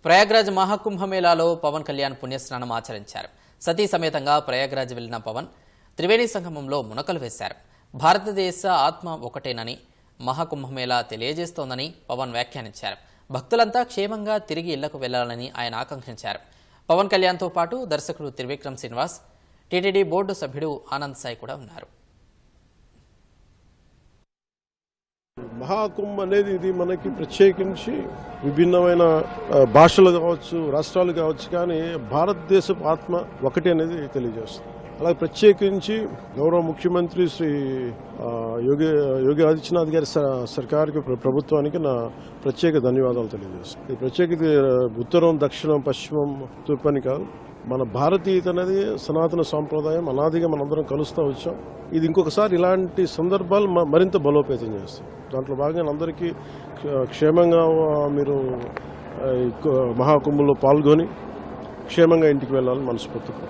ప్రయాగ్రాజ్ మహాకుంభమేళాలో పవన్ కళ్యాణ్ పుణ్యస్నానం ఆచరించారు. సతీ సమేతంగా ప్రయాగ్రాజ్ వెళ్లిన పవన్ త్రివేణి సంగమంలో మునకలు వేశారు. భారతదేశ ఆత్మ ఒకటేనని మహాకుంభమేళా తెలియజేస్తోందని పవన్ వ్యాఖ్యానించారు. భక్తులంతా క్షేమంగా తిరిగి ఇళ్లకు వెళ్లాలని ఆయన ఆకాంక్షించారు. పవన్ కళ్యాణ్తో పాటు దర్శకుడు త్రివిక్రమ్ శ్రీనివాస్, టీటీడీ బోర్డు సభ్యుడు ఆనంద్ సాయి కూడా ఉన్నారు. మహాకుంభ అనేది ఇది మనకి ప్రత్యేకించి విభిన్నమైన భాషలు కావచ్చు, రాష్ట్రాలు కావచ్చు, కానీ భారతదేశపు ఆత్మ ఒకటి అనేది తెలియజేస్తుంది. అలాగే ప్రత్యేకించి గౌరవ ముఖ్యమంత్రి శ్రీ యోగి ఆదిత్యనాథ్ గారి సర్కార్కి, ప్రభుత్వానికి నా ప్రత్యేక ధన్యవాదాలు తెలియజేస్తుంది. ఈ ప్రత్యేకత ఉత్తరం, దక్షిణం, పశ్చిమం, తూర్పని కాదు, మన భారతీయత అనేది సనాతన సాంప్రదాయం. అనాదిగా మనందరం కలుస్తూ వచ్చాం. ఇది ఇంకొకసారి ఇలాంటి సందర్భాలు మరింత బలోపేతం చేస్తాయి. దాంట్లో భాగంగా అందరికీ క్షేమంగా మీరు మహాకుంభంలో పాల్గొని క్షేమంగా ఇంటికి వెళ్ళాలని మనస్ఫూర్తిగా